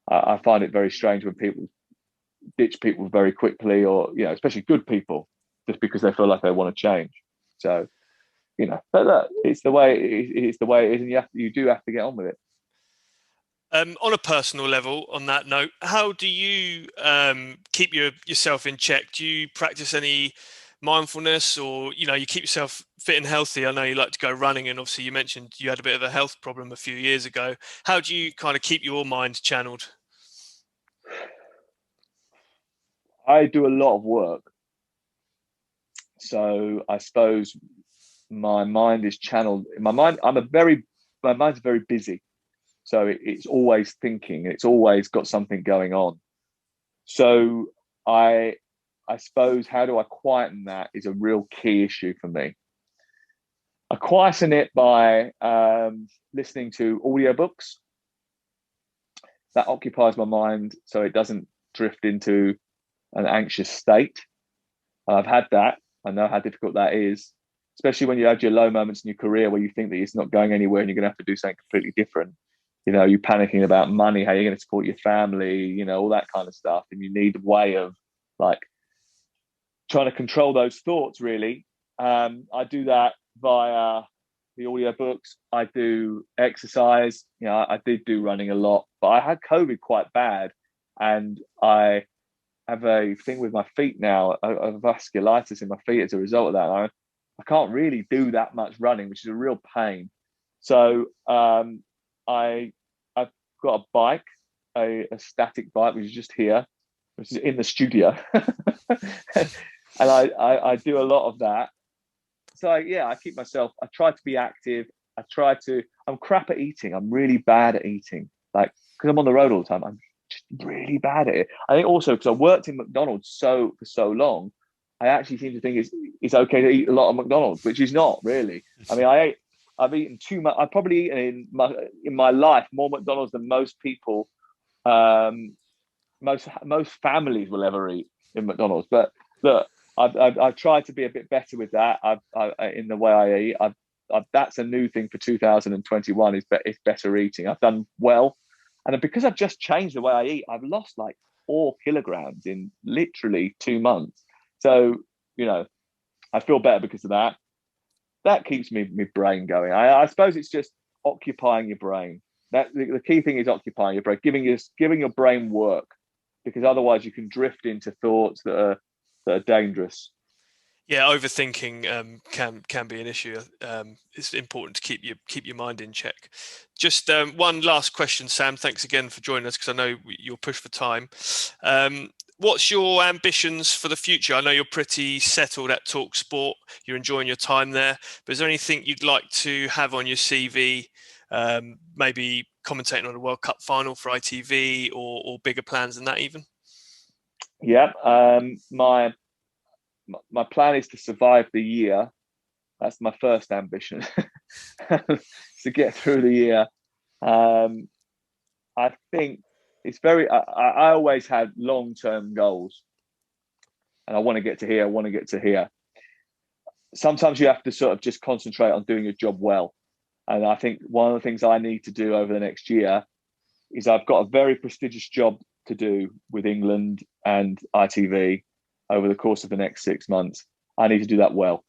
I find it very strange when people ditch people very quickly, or especially good people, just because they feel like they want to change. So, but look, it's the way it is, and you do have to get on with it. On a personal level, on that note, how do you keep yourself in check? Do you practice any mindfulness, or you keep yourself fit and healthy? I know you like to go running, and obviously you mentioned you had a bit of a health problem a few years ago. How do you kind of keep your mind channeled? I do a lot of work, so I suppose my mind is channeled. My mind's very busy. So it's always thinking. It's always got something going on. So I suppose, how do I quieten that is a real key issue for me. I quieten it by listening to audiobooks. That occupies my mind so it doesn't drift into an anxious state. I've had that. I know how difficult that is, especially when you have your low moments in your career where you think that it's not going anywhere and you're going to have to do something completely different. You're panicking about money, how you're going to support your family, all that kind of stuff. And you need a way of trying to control those thoughts, really. I do that via the audiobooks. I do exercise. I did do running a lot, but I had COVID quite bad. And I have a thing with my feet now, a vasculitis in my feet as a result of that. I can't really do that much running, which is a real pain. So I've got a bike, a static bike, which is just here, which is in the studio. And I do a lot of that. So I keep myself, I try to be active. I'm crap at eating. I'm really bad at eating. Because I'm on the road all the time, I'm just really bad at it. I think also because I worked in McDonald's for so long, I actually seem to think it's okay to eat a lot of McDonald's, which is not really. I mean, I've eaten too much. I've probably eaten in my life more McDonald's than most people, most families will ever eat in McDonald's. But look, I've tried to be a bit better with that. In the way I eat. That's a new thing for 2021. Is better eating. I've done well, and because I've just changed the way I eat, I've lost 4 kilograms in literally 2 months. So I feel better because of that. That keeps my brain going. I suppose it's just occupying your brain. That the key thing is occupying your brain, giving your brain work, because otherwise you can drift into thoughts that are dangerous. Yeah, overthinking can be an issue. It's important to keep your mind in check. Just one last question, Sam. Thanks again for joining us, because I know you're pushed for time. What's your ambitions for the future? I know you're pretty settled at Talksport. You're enjoying your time there. But is there anything you'd like to have on your CV? Maybe commentating on a World Cup final for ITV, or bigger plans than that even? Yeah. My plan is to survive the year. That's my first ambition. To get through the year. I think it's I always had long-term goals, and I want to get to here. I want to get to here. Sometimes you have to sort of just concentrate on doing your job well. And I think one of the things I need to do over the next year is I've got a very prestigious job to do with England and ITV. over the course of the next 6 months, I need to do that well.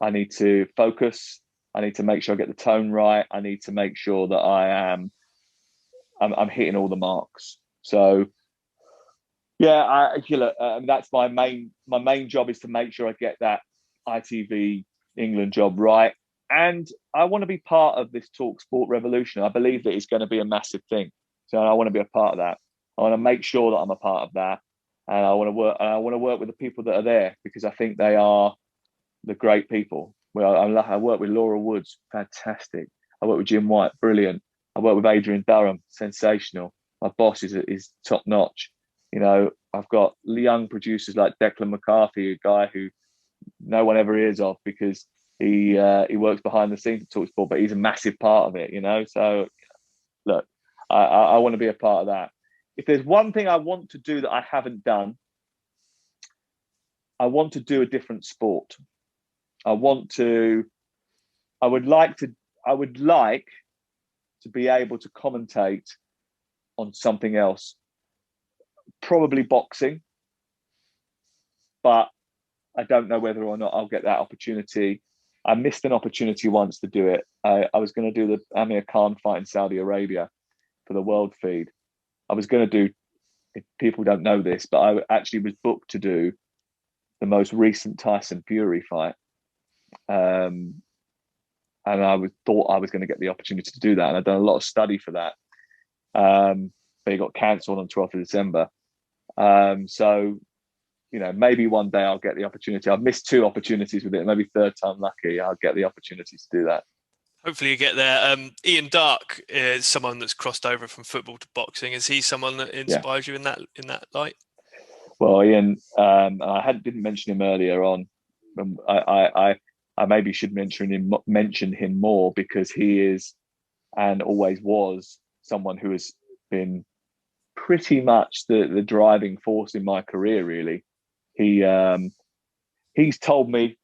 I need to focus. I need to make sure I get the tone right. I need to make sure that I'm hitting all the marks. So yeah, that's my main job, is to make sure I get that ITV England job right. And I want to be part of this Talksport revolution. I believe that it's going to be a massive thing. So I want to be a part of that. I want to make sure that I'm a part of that. And I want to work with the people that are there, because I think they are the great people. Well, I work with Laura Woods, fantastic. I work with Jim White, brilliant. I work with Adrian Durham, sensational. My boss is top notch. You know, I've got young producers like Declan McCarthy, a guy who no one ever hears of because he works behind the scenes at Talksport, but he's a massive part of it. You know, so look, I want to be a part of that. If there's one thing I want to do that I haven't done, I want to do a different sport. I would like to be able to commentate on something else, probably boxing, but I don't know whether or not I'll get that opportunity. I missed an opportunity once to do it. I was going to do the Amir Khan fight in Saudi Arabia for the world feed. I was going to do, if people don't know this, but I actually was booked to do the most recent Tyson Fury fight. And I thought I was going to get the opportunity to do that. And I'd done a lot of study for that. But it got cancelled on 12th of December. So, you know, maybe one day I'll get the opportunity. I've missed 2 opportunities with it. Maybe third time lucky, I'll get the opportunity to do that. Hopefully you get there. Ian Darke is someone that's crossed over from football to boxing. Is he someone that inspires you in that light? Well, Ian, I didn't mention him earlier on. I maybe should mention him more, because he is and always was someone who has been pretty much the driving force in my career. Really, he's told me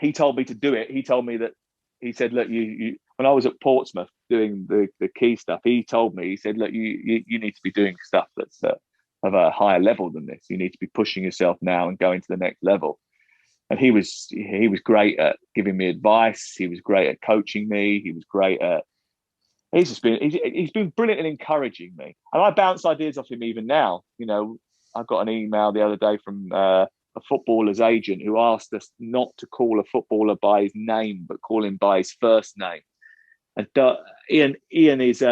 to do it. He told me that. He said, look, you when I was at Portsmouth doing the key stuff, he told me, he said, look, you need to be doing stuff that's of a higher level than this. You need to be pushing yourself now and going to the next level. And he was great at giving me advice. He was great at coaching me. He was great at, he's been brilliant at encouraging me. And I bounce ideas off him even now. You know, I got an email the other day from a footballer's agent who asked us not to call a footballer by his name, but call him by his first name. And Ian is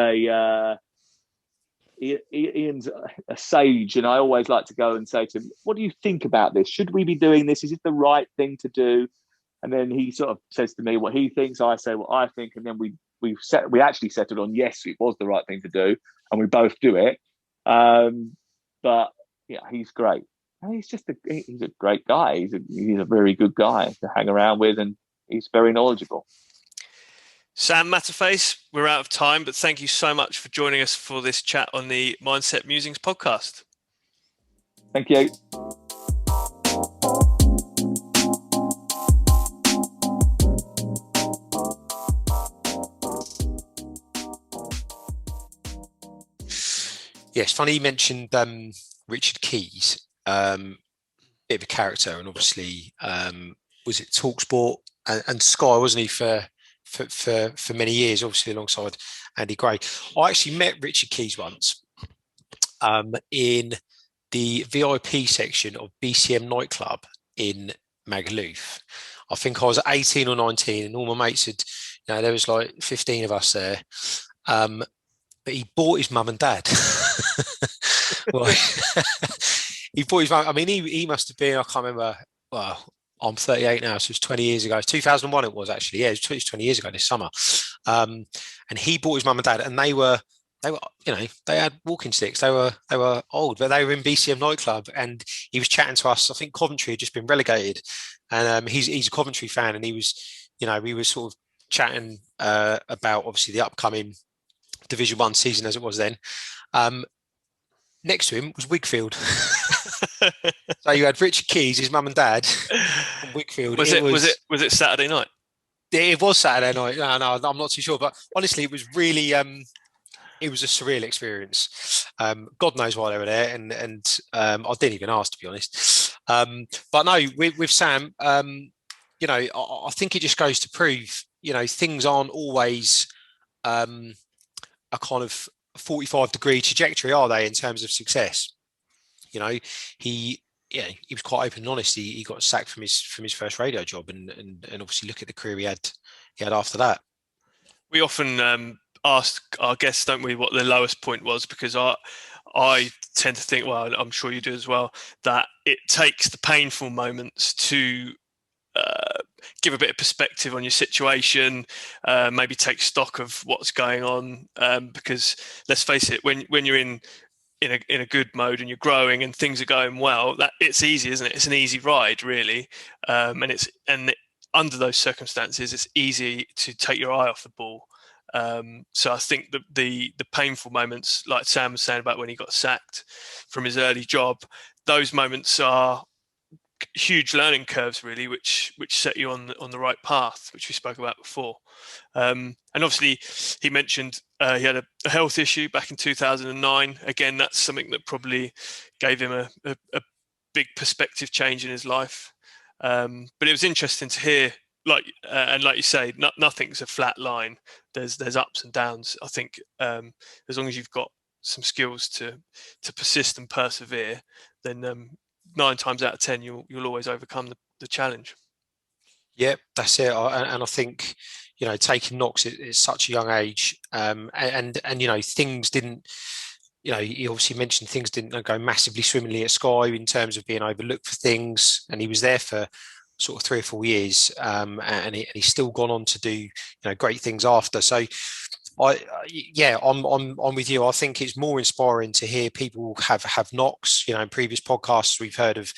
Ian's a sage, and I always like to go and say to him, what do you think about this? Should we be doing this? Is it the right thing to do? And then he sort of says to me what he thinks, I say what I think, and then we actually settled on, yes, it was the right thing to do, and we both do it. But yeah, he's great. And he's a great guy. He's a very good guy to hang around with, and he's very knowledgeable. Sam Matterface, we're out of time, but thank you so much for joining us for this chat on the Mindset Musings podcast. Thank you. Yes, funny you mentioned Richard Keys, bit of a character, and obviously was it Talksport and Sky, wasn't he, for many years, obviously alongside Andy Gray. I actually met Richard Keys once in the VIP section of BCM nightclub in Magaluf. I think I was 18 or 19, and all my mates had, there was like 15 of us there. But he bought his mum and dad. Well, he bought his mum. I mean, he must have been, I can't remember. Well, I'm 38 now, so it was 20 years ago. 2001 it was actually. Yeah, it was 20 years ago this summer. And he bought his mum and dad, and they were, they had walking sticks. They were old, but they were in BCM nightclub, and he was chatting to us. I think Coventry had just been relegated, and he's a Coventry fan, and he was, we were sort of chatting about obviously the upcoming Division 1 season as it was then. Next to him was Wigfield. So you had Richard Keys, his mum and dad, and Wigfield. Was it Saturday night? It was Saturday night. No, I'm not too sure, but honestly, it was really it was a surreal experience. God knows why they were there, and I didn't even ask, to be honest. But no, with Sam, I think it just goes to prove, things aren't always a kind of 45-degree trajectory, are they, in terms of success? He he was quite open and honest. He got sacked from his first radio job, and obviously look at the career he had after that. We often ask our guests, don't we, what their lowest point was, because I tend to think, well, I'm sure you do as well, that it takes the painful moments to give a bit of perspective on your situation, maybe take stock of what's going on, because let's face it, when you're in a good mode and you're growing and things are going well, that it's easy, isn't it? It's an easy ride, really, under those circumstances, it's easy to take your eye off the ball. So I think the painful moments, like Sam was saying about when he got sacked from his early job, those moments are huge learning curves, really, which set you on the right path, which we spoke about before. And obviously, he mentioned he had a health issue back in 2009. Again, that's something that probably gave him a big perspective change in his life. But it was interesting to hear, like you say, nothing's a flat line. There's ups and downs. I think as long as you've got some skills to persist and persevere, then 9 times out of 10 you'll always overcome the challenge. Yeah, that's it. And I think, taking knocks at such a young age, and things didn't, he obviously mentioned things didn't go massively swimmingly at Sky in terms of being overlooked for things, and he was there for sort of 3 or 4 years, and he's still gone on to do great things after. So I'm with you. I think it's more inspiring to hear people have knocks. In previous podcasts we've heard of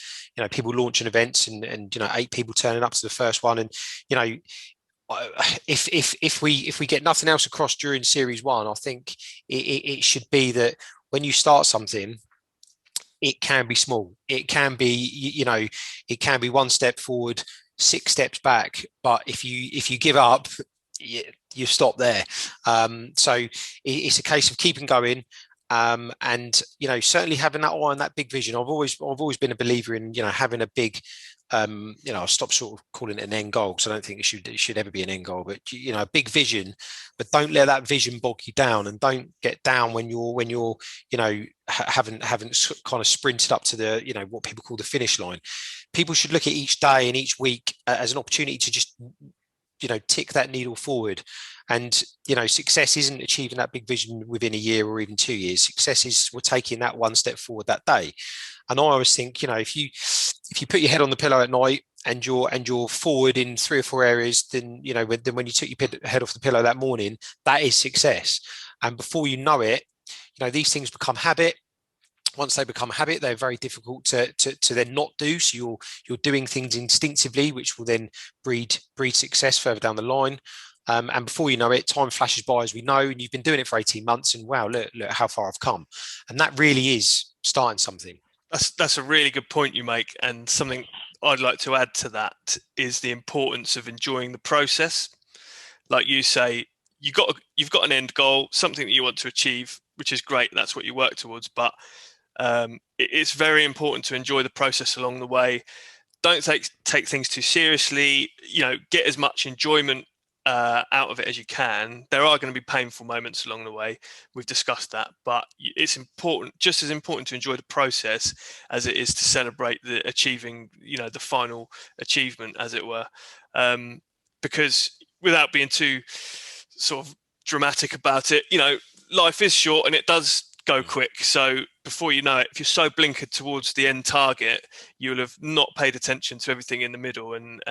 people launching events and 8 people turning up to the first one, and if we get nothing else across during series 1, I think it should be that when you start something, it can be small. It can be, it can be 1 step forward, 6 steps back. But if you give up, you stop there. So it's a case of keeping going, and certainly having that eye on that big vision. I've always been a believer in having a big, I'll stop sort of calling it an end goal, because I don't think it should ever be an end goal, but a big vision. But don't let that vision bog you down, and don't get down when you're haven't kind of sprinted up to the what people call the finish line. People should look at each day and each week as an opportunity to just tick that needle forward. And success isn't achieving that big vision within a year or even 2 years. Success is we're taking that 1 step forward that day. And I always think, if you put your head on the pillow at night and you're forward in 3 or 4 areas, then when you took your head off the pillow that morning, that is success. And before you know it, these things become habit. Once they become habit, they're very difficult to then not do. So you're doing things instinctively, which will then breed success further down the line. And before you know it, time flashes by, as we know, and you've been doing it for 18 months, and wow, look how far I've come. And that really is starting something. That's a really good point you make, and something I'd like to add to that is the importance of enjoying the process. Like you say, you've got an end goal, something that you want to achieve, which is great. That's what you work towards, but it's very important to enjoy the process along the way. Don't take things too seriously. Get as much enjoyment out of it as you can. There are going to be painful moments along the way. We've discussed that, but it's important, just as important, to enjoy the process as it is to celebrate the achieving, the final achievement, as it were. Because without being too sort of dramatic about it, life is short and it does go quick. So before you know it, if you're so blinkered towards the end target, you'll have not paid attention to everything in the middle, and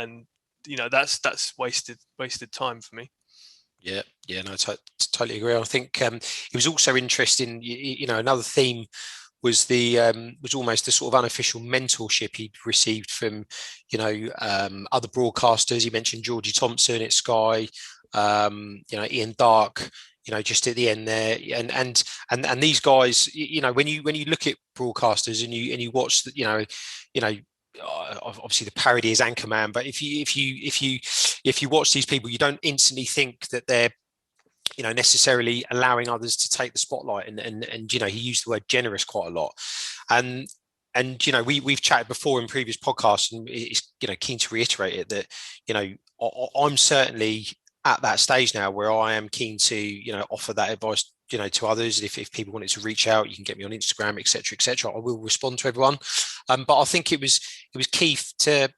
that's wasted time for me. Yeah, no, totally agree. I think it was also interesting. Another theme was was almost the sort of unofficial mentorship he'd received from other broadcasters. He mentioned Georgie Thompson at Sky, Ian Darke, just at the end there, and these guys, when you look at broadcasters and you watch obviously the parody is Anchorman, but if you watch these people, you don't instantly think that they're necessarily allowing others to take the spotlight, and he used the word generous quite a lot, and And we've chatted before in previous podcasts, and it's keen to reiterate it that I'm certainly at that stage now where I am keen to offer that advice to others. If people wanted to reach out, you can get me on Instagram, etc. I will respond to everyone. But I think it was key to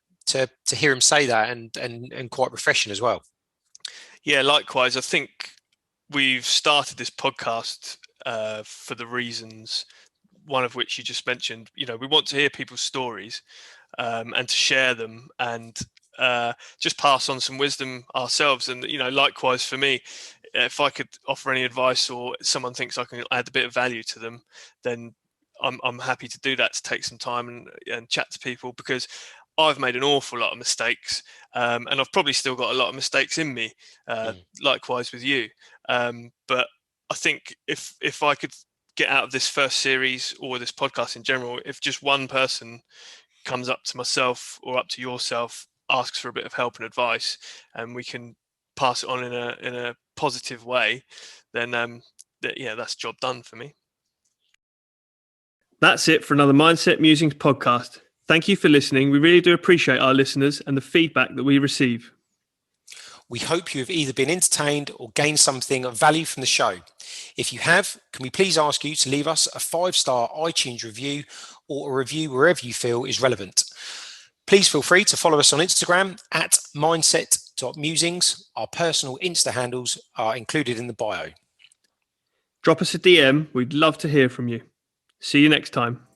hear him say that, and quite refreshing as well. Yeah, likewise. I think we've started this podcast for the reasons, one of which you just mentioned. We want to hear people's stories and to share them, and just pass on some wisdom ourselves. And likewise for me, if I could offer any advice, or someone thinks I can add a bit of value to them, then I'm happy to do that, to take some time and chat to people, because I've made an awful lot of mistakes, and I've probably still got a lot of mistakes in me, likewise with you. But I think if I could get out of this first series, or this podcast in general, if just one person comes up to myself or up to yourself, asks for a bit of help and advice, and we can pass it on in a positive way, then that's job done for me. That's it for another Mindset Musings podcast. Thank you for listening. We really do appreciate our listeners and the feedback that we receive. We hope you have either been entertained or gained something of value from the show. If you have, can we please ask you to leave us a 5-star iTunes review, or a review wherever you feel is relevant. Please feel free to follow us on Instagram at mindset.musings. Our personal Insta handles are included in the bio. Drop us a DM. We'd love to hear from you. See you next time.